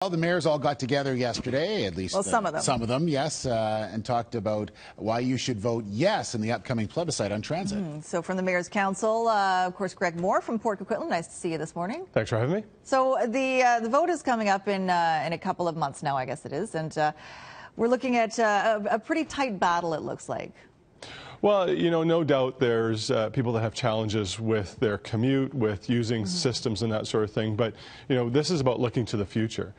Well, the mayors all got together yesterday, at least some of them. Some of them, yes, and talked about why you should vote yes in the upcoming plebiscite on transit. So from the Mayor's Council, of course, Greg Moore from Port Coquitlam. Nice to see you this morning. Thanks for having me. So the vote is coming up in a couple of months now, I guess it is, and we're looking at a pretty tight battle, it looks like. Well, you know, no doubt there's people that have challenges with their commute, with using systems and that sort of thing. But, you know, this is about looking to the future.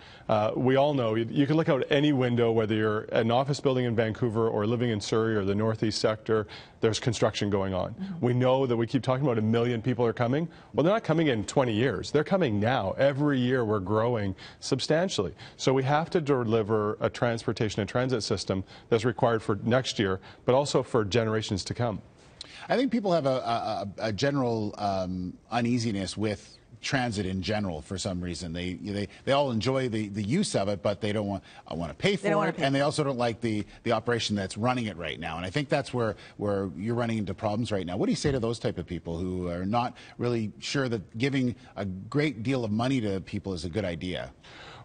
We all know you can look out any window, whether you're an office building in Vancouver or living in Surrey or the Northeast sector, there's construction going on. We know that we keep talking about 1 million people are coming. Well, they're not coming in 20 years. They're coming now. Every year we're growing substantially. So we have to deliver a transportation and transit system that's required for next year, but also for generations to come. I think people have a general uneasiness with transit in general for some reason. They all enjoy the use of it, but they don't want to pay for it, and they also don't like the operation that's running it right now. And I think that's where you're running into problems right now. What do you say to those type of people who are not really sure that giving a great deal of money to people is a good idea?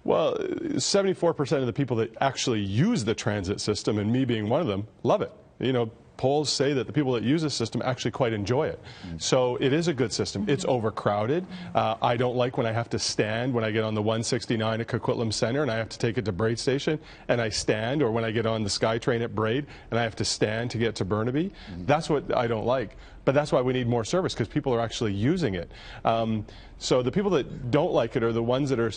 Well, 74% of the people that actually use the transit system, and me being one of them, love it. You know, polls say that the people that use the system actually quite enjoy it. So it is a good system. It's overcrowded. I don't like when I have to stand when I get on the 169 at Coquitlam Centre and I have to take it to Braid Station and I stand, or when I get on the SkyTrain at Braid and I have to stand to get to Burnaby. That's what I don't like. But that's why we need more service, because people are actually using it. So the people that don't like it are the ones that are,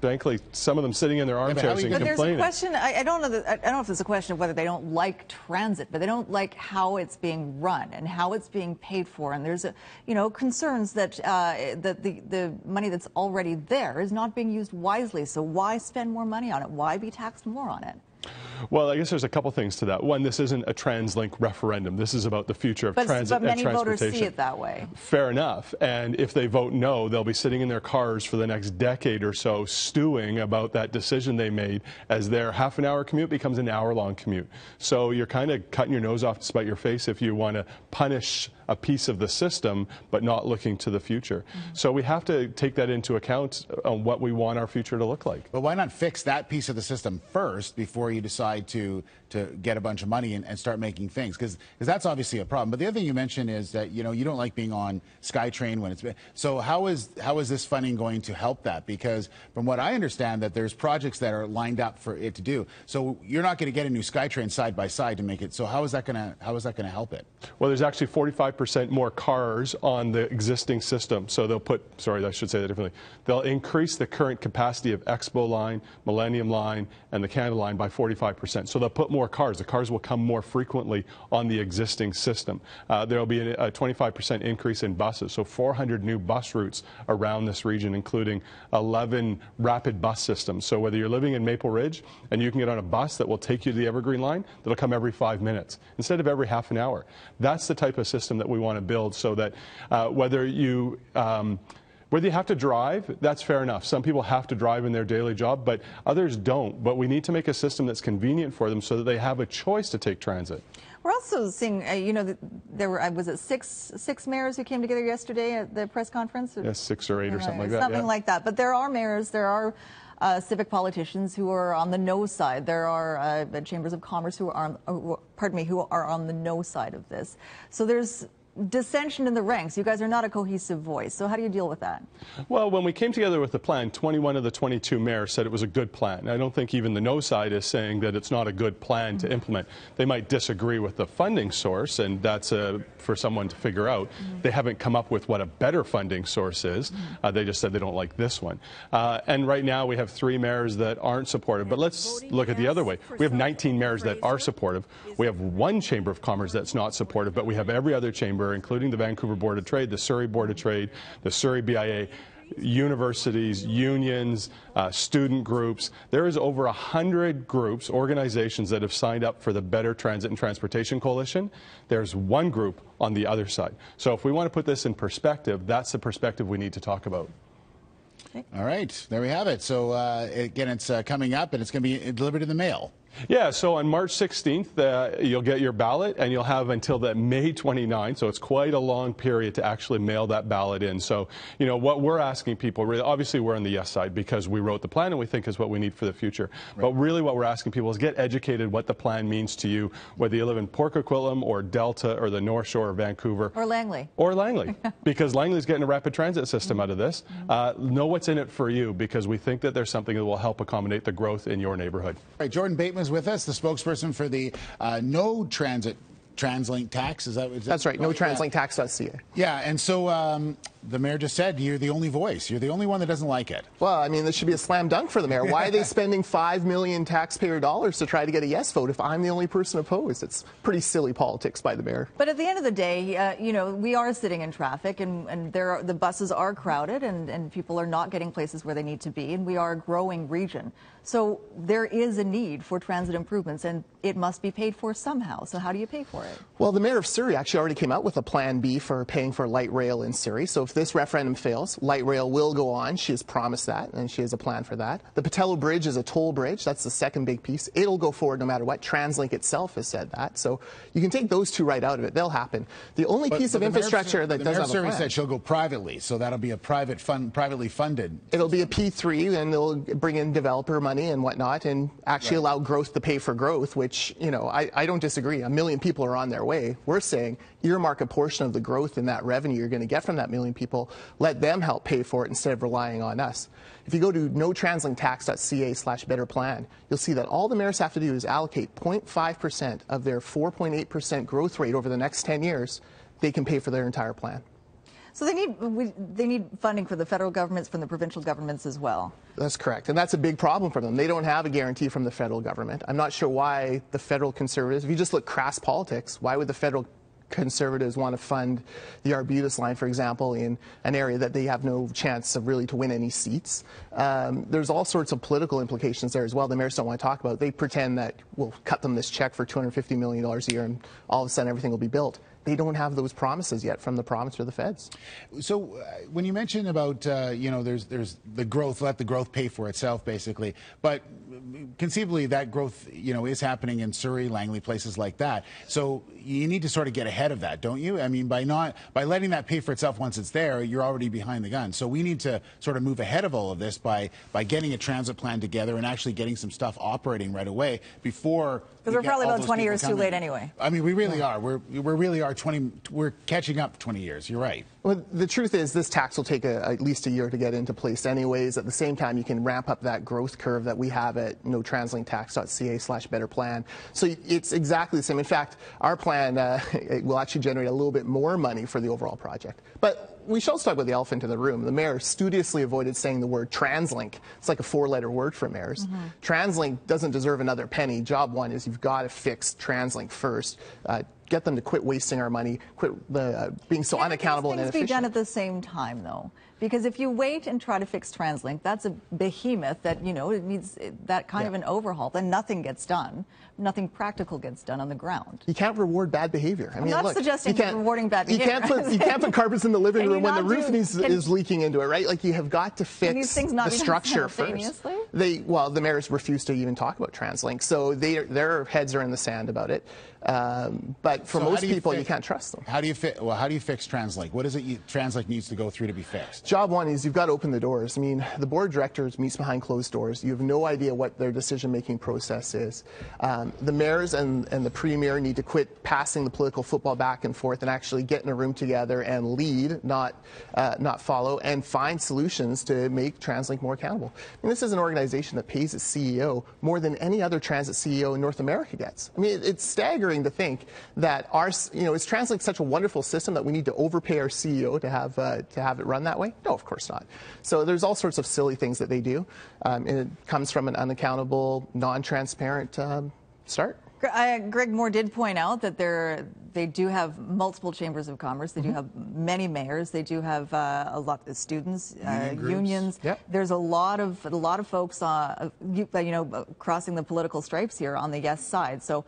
frankly, some of them sitting in their armchairs and complaining. But there's a question. I don't know if it's a question of whether they don't like transit, but they don't like how it's being run and how it's being paid for. And there's concerns that the money that's already there is not being used wisely. So why spend more money on it? Why be taxed more on it? Well, I guess there's a couple things to that. One, this isn't a TransLink referendum. This is about the future of transit and transportation. But many voters see it that way. Fair enough. And if they vote no, they'll be sitting in their cars for the next decade or so stewing about that decision they made as their half-an-hour commute becomes an hour-long commute. So you're kind of cutting your nose off to spite your face if you want to punish a piece of the system but not looking to the future. So we have to take that into account on what we want our future to look like. But why not fix that piece of the system first before you decide to get a bunch of money and start making things? Because that's obviously a problem. But the other thing you mentioned is that you don't like being on SkyTrain when it's so how is this funding going to help that? Because from what I understand, that there's projects that are lined up for it to do. So you're not going to get a new SkyTrain side by side to make it. So how is that going to help it? Well, there's actually 45% more cars on the existing system. So they'll put, sorry, I should say that differently. They'll increase the current capacity of Expo Line, Millennium Line, and the Canada Line by 45%. So they'll put more cars. The cars will come more frequently on the existing system. There will be a 25% increase in buses. So 400 new bus routes around this region, including 11 rapid bus systems. So whether you're living in Maple Ridge and you can get on a bus that will take you to the Evergreen Line, that'll come every 5 minutes instead of every half an hour. That's the type of system that we want to build, so that whether you have to drive, that's fair enough. Some people have to drive in their daily job, but others don't. But we need to make a system that's convenient for them so that they have a choice to take transit. We're also seeing, there were, was it six mayors who came together yesterday at the press conference? Yes, 6 or 8 or something like that. Something like that. But there are mayors, there are civic politicians who are on the no side. There are chambers of commerce who are on the no side of this. So there's dissension in the ranks. You guys are not a cohesive voice. So how do you deal with that? Well, when we came together with the plan, 21 of the 22 mayors said it was a good plan. I don't think even the no side is saying that it's not a good plan to implement. They might disagree with the funding source, and that's for someone to figure out. They haven't come up with what a better funding source is. They just said they don't like this one. And right now we have 3 mayors that aren't supportive. But let's look at the other way. We have 19 mayors that are supportive. We have 1 chamber of commerce that's not supportive, but we have every other chamber, including the Vancouver Board of Trade, the Surrey Board of Trade, the Surrey BIA, universities, unions, student groups. There is over 100 groups, organizations that have signed up for the Better Transit and Transportation Coalition. There's 1 group on the other side. So if we want to put this in perspective, that's the perspective we need to talk about. All right, there we have it. So again, it's coming up, and it's going to be delivered in the mail. Yeah, so on March 16th, you'll get your ballot, and you'll have until that May 29th, so it's quite a long period to actually mail that ballot in. So, you know, what we're asking people, really, obviously we're on the yes side because we wrote the plan and we think is what we need for the future. Right. But really what we're asking people is get educated what the plan means to you, whether you live in Port Coquitlam or Delta or the North Shore or Vancouver. Or Langley. Or Langley, because Langley's getting a rapid transit system out of this. Know what's in it for you, because we think that there's something that will help accommodate the growth in your neighborhood. All right, Jordan Bateman is with us, the spokesperson for the no transit TransLink tax. Is that That's right, no TransLink tax.ca. Yeah, and so the mayor just said you're the only voice. You're the only one that doesn't like it. Well, I mean, this should be a slam dunk for the mayor. Why are they spending $5 million taxpayer dollars to try to get a yes vote if I'm the only person opposed? It's pretty silly politics by the mayor. But at the end of the day, you know, we are sitting in traffic, and the buses are crowded, and people are not getting places where they need to be, and we are a growing region. So there is a need for transit improvements, and it must be paid for somehow. So how do you pay for it? Well, the mayor of Surrey actually already came out with a plan B for paying for light rail in Surrey. So if this referendum fails, light rail will go on. She has promised that, and she has a plan for that. The Patello Bridge is a toll bridge. That's the second big piece. It'll go forward no matter what. TransLink itself has said that. So you can take those two right out of it. They'll happen. The only piece of infrastructure that does have a plan. The mayor of Surrey said she'll go privately, so that'll be a privately funded. It'll be a P3, and they'll bring in developer money and whatnot, and actually allow growth to pay for growth, which, you know, I don't disagree. 1 million people are on their way. We're saying earmark a portion of the growth in that revenue you're going to get from that 1 million people. Let them help pay for it instead of relying on us. If you go to notranslinktax.ca/betterplan, you'll see that all the mayors have to do is allocate 0.5% of their 4.8% growth rate over the next 10 years. They can pay for their entire plan. So they need funding for the federal governments, from the provincial governments as well. That's correct, and that's a big problem for them. They don't have a guarantee from the federal government. I'm not sure why the federal Conservatives, if you just look crass politics, why would the federal Conservatives want to fund the Arbutus line, for example, in an area that they have no chance of really to win any seats? There's all sorts of political implications there as well the mayors don't want to talk about. They pretend that we'll cut them this check for $250 million a year and all of a sudden everything will be built. They don't have those promises yet from the province or the feds. So when you mention about, you know, there's the growth, let the growth pay for itself, basically. But conceivably that growth, you know, is happening in Surrey, Langley, places like that. So you need to sort of get ahead of that, don't you? I mean, by letting that pay for itself once it's there, you're already behind the gun. So we need to sort of move ahead of all of this by getting a transit plan together and actually getting some stuff operating right away before. Because we're probably about 20 years too late anyway. I mean, we really are. We really are 20. We're catching up 20 years. You're right. Well, the truth is this tax will take at least a year to get into place anyways. At the same time, you can ramp up that growth curve that we have at notranslinktax.ca/betterplan. So it's exactly the same. In fact, our plan it will actually generate a little bit more money for the overall project. But we should also talk about the elephant in the room. The mayor studiously avoided saying the word TransLink. It's like a 4-letter word for mayors. TransLink doesn't deserve another penny. Job one is you've got to fix TransLink first. Get them to quit wasting our money, quit being so unaccountable and inefficient. Things be done at the same time, though. Because if you wait and try to fix TransLink, that's a behemoth that, you know, it needs that kind of an overhaul. Then nothing gets done. Nothing practical gets done on the ground. You can't reward bad behavior. I mean, I'm not suggesting rewarding bad behavior. You can't put carpets in the living room when the roof is leaking into it, right? Like, you have got to fix the structure first. Well, the mayors refuse to even talk about TransLink, so their heads are in the sand about it. But for most people, you can't trust them. How do you fix TransLink? What is it TransLink needs to go through to be fixed? Job one is you've got to open the doors. I mean, the board of directors meets behind closed doors. You have no idea what their decision-making process is. The mayors and the premier need to quit passing the political football back and forth and actually get in a room together and lead, not follow, and find solutions to make TransLink more accountable. I mean, this is an organization that pays its CEO more than any other transit CEO in North America gets. I mean, it's staggering to think that is TransLink such a wonderful system that we need to overpay our CEO to have it run that way? No, of course not. So there's all sorts of silly things that they do. And it comes from an unaccountable, non-transparent start. Greg Moore did point out that they do have multiple chambers of commerce. They do have many mayors. They do have a lot of students, unions. Yep. There's a lot of folks, crossing the political stripes here on the yes side. So,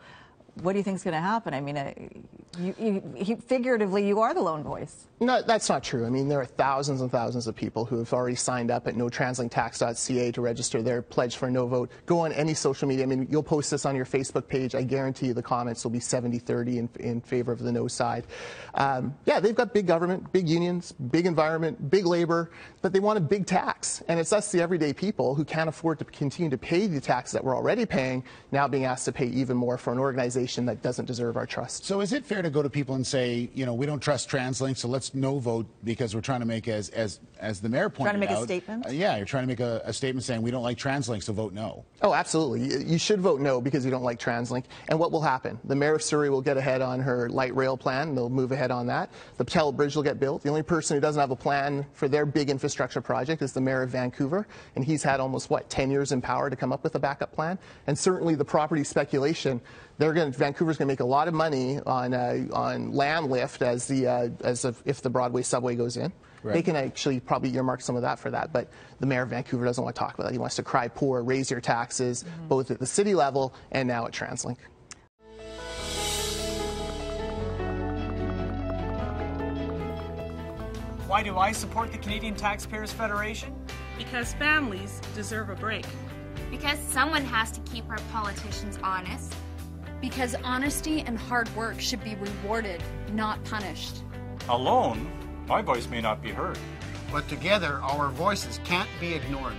what do you think is going to happen? I mean, Figuratively, you are the lone voice. No, that's not true. I mean, there are thousands and thousands of people who have already signed up at notranslanktax.ca to register their pledge for a no vote. Go on any social media. I mean, you'll post this on your Facebook page. I guarantee you the comments will be 70-30 in favor of the no side. Yeah, they've got big government, big unions, big environment, big labor, but they want a big tax. And it's us, the everyday people, who can't afford to continue to pay the taxes that we're already paying, now being asked to pay even more for an organization that doesn't deserve our trust. So is it fair to go to people and say, you know, we don't trust TransLink, so let's no vote because we're trying to make, as the mayor pointed out. Trying to make a statement? Yeah, you're trying to make a statement saying we don't like TransLink, so vote no. Oh, absolutely. You should vote no because you don't like TransLink. And what will happen? The mayor of Surrey will get ahead on her light rail plan. They'll move ahead on that. The Patel Bridge will get built. The only person who doesn't have a plan for their big infrastructure project is the mayor of Vancouver. And he's had almost, 10 years in power to come up with a backup plan. And certainly the property speculation, Vancouver's going to make a lot of money on land lift if the Broadway subway goes in. Right. They can actually probably earmark some of that for that, but the mayor of Vancouver doesn't want to talk about that. He wants to cry poor, raise your taxes, both at the city level and now at TransLink. Why do I support the Canadian Taxpayers Federation? Because families deserve a break. Because someone has to keep our politicians honest. Because honesty and hard work should be rewarded, not punished. Alone, my voice may not be heard. But together, our voices can't be ignored.